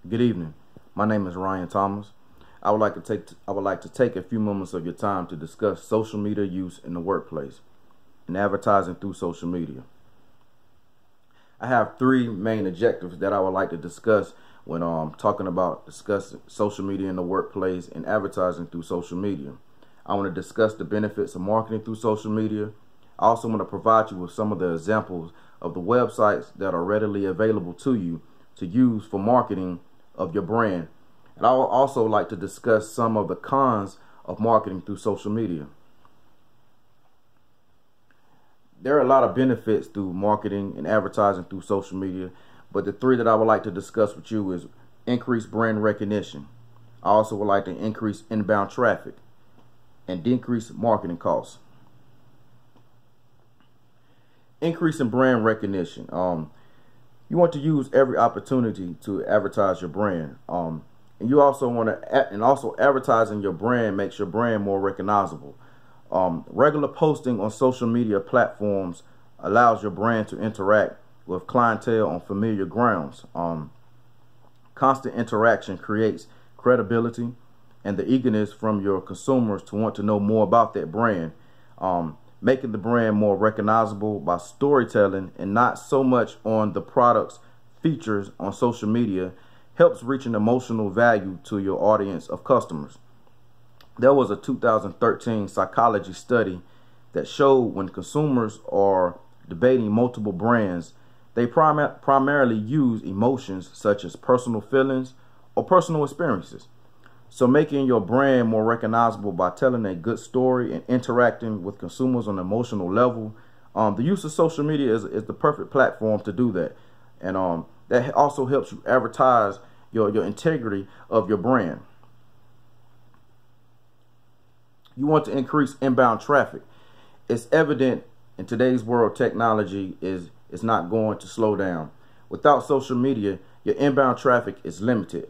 Good evening. My name is Ryan Thomas. I would like to take a few moments of your time to discuss social media use in the workplace and advertising through social media. I have three main objectives that I would like to discuss when talking about discussing social media in the workplace and advertising through social media. I want to discuss the benefits of marketing through social media. I also want to provide you with some of the examples of the websites that are readily available to you to use for marketing of your brand. And I would also like to discuss some of the cons of marketing through social media. There are a lot of benefits through marketing and advertising through social media, but the three that I would like to discuss with you is increased brand recognition. I also would like to increase inbound traffic and decrease marketing costs. Increasing brand recognition. You want to use every opportunity to advertise your brand. And you also want to, and also advertising your brand makes your brand more recognizable. Regular posting on social media platforms allows your brand to interact with clientele on familiar grounds. Constant interaction creates credibility and the eagerness from your consumers to want to know more about that brand. Making the brand more recognizable by storytelling and not so much on the product's features on social media helps reach an emotional value to your audience of customers. There was a 2013 psychology study that showed when consumers are debating multiple brands, they primarily use emotions such as personal feelings or personal experiences. So making your brand more recognizable by telling a good story and interacting with consumers on an emotional level, the use of social media is the perfect platform to do that. And that also helps you advertise your integrity of your brand. You want to increase inbound traffic. It's evident in today's world not going to slow down. Without social media, your inbound traffic is limited.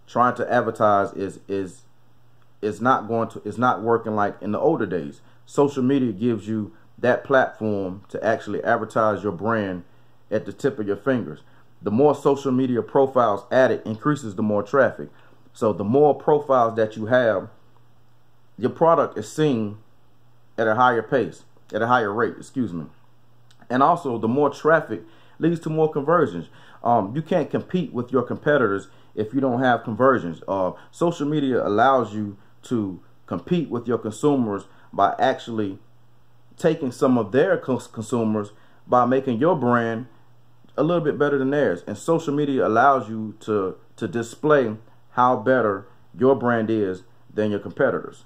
Trying to advertise is not working like in the older days. Social media gives you that platform to actually advertise your brand at the tip of your fingers. The more social media profiles added increases the more traffic. So the more profiles that you have, your product is seen at a higher pace, at a higher rate, excuse me. And also the more traffic leads to more conversions. You can't compete with your competitors if you don't have conversions. Social media allows you to compete with your consumers by actually taking some of their consumers by making your brand a little bit better than theirs. And social media allows you to display how better your brand is than your competitors.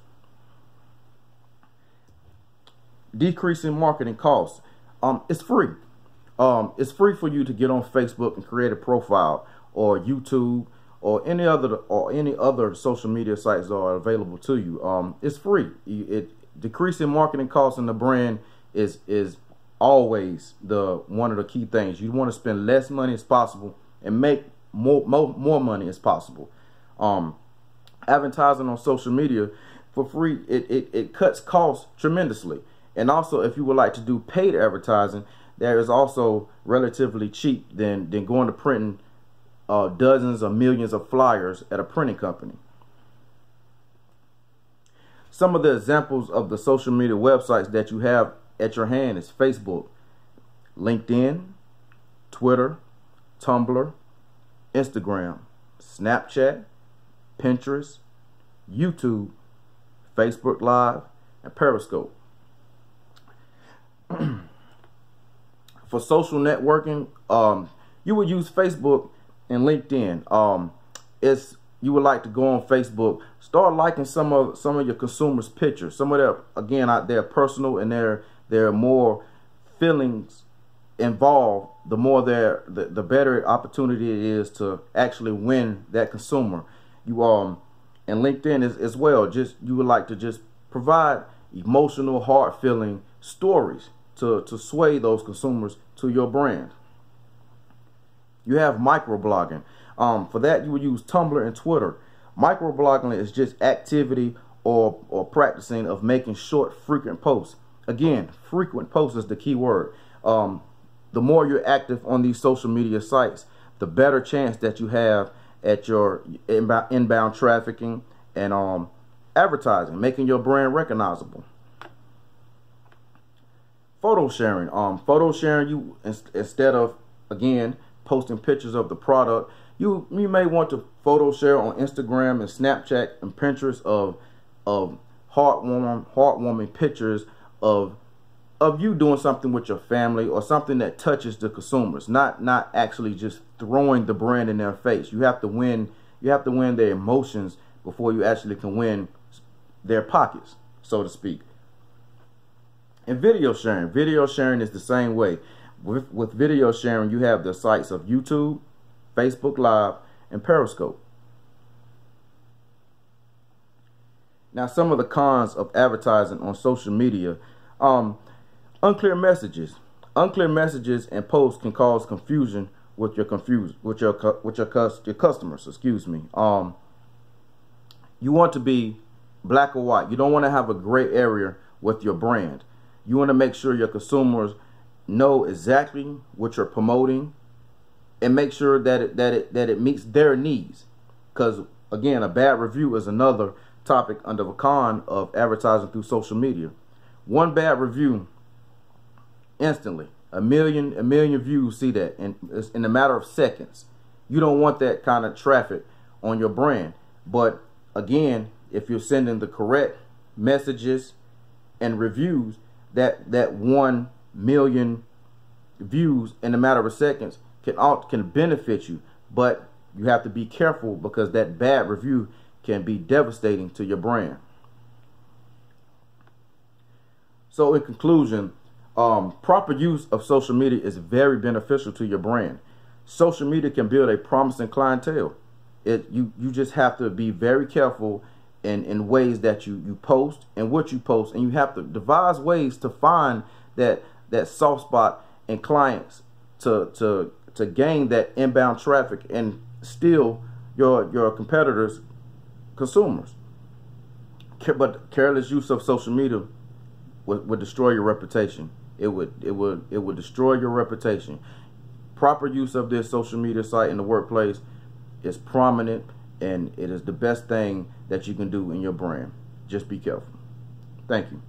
Decreasing marketing costs. It's free. It's free for you to get on Facebook and create a profile, or YouTube, or any other social media sites that are available to you. It's free. Decreasing marketing costs in the brand is always one of the key things. You want to spend less money as possible and make more money as possible. Advertising on social media for free, it cuts costs tremendously. And also, if you would like to do paid advertising, there is also relatively cheap than going to printing dozens or millions of flyers at a printing company. Some of the examples of the social media websites that you have at your hand is Facebook, LinkedIn, Twitter, Tumblr, Instagram, Snapchat, Pinterest, YouTube, Facebook Live, and Periscope. For social networking, you would use Facebook and LinkedIn. You would like to go on Facebook, start liking some of your consumers' pictures. Some of their, again, they're personal and there are more feelings involved. The more the better opportunity it is to actually win that consumer. You and LinkedIn as well. You would like to just provide emotional, heart feeling stories to sway those consumers to your brand. You have microblogging. For that, you would use Tumblr and Twitter. Microblogging is just activity or practicing of making short, frequent posts. Again, frequent posts is the key word. The more you're active on these social media sites, the better chance that you have at your inbound trafficking and advertising, making your brand recognizable. Photo sharing. Photo sharing, you instead of, again, posting pictures of the product, you may want to photo share on Instagram and Snapchat and Pinterest of heartwarming pictures of you doing something with your family, or something that touches the consumers, not actually just throwing the brand in their face. You have to win their emotions before you actually can win their pockets, so to speak. And video sharing is the same way. With video sharing, you have the sites of YouTube, Facebook Live, and Periscope. Now, some of the cons of advertising on social media. Unclear messages and posts can cause confusion with your customers. Excuse me. You want to be black or white. You don't want to have a gray area with your brand. You want to make sure your consumers know exactly what you're promoting, and make sure that it meets their needs. Because again, a bad review is another topic under the con of advertising through social media. One bad review, instantly a million views see that in a matter of seconds. You don't want that kind of traffic on your brand. But again, if you're sending the correct messages and reviews, that 1 million views in a matter of seconds can benefit you. But you have to be careful, because that bad review can be devastating to your brand. So in conclusion, proper use of social media is very beneficial to your brand. Social media can build a promising clientele. You just have to be very careful in ways that you post and what you post, and you have to devise ways to find that soft spot in clients to gain that inbound traffic and steal your competitors' consumers. But careless use of social media would destroy your reputation. It would destroy your reputation. Proper use of this social media site in the workplace is prominent, and it is the best thing that you can do in your brand. Just be careful. Thank you.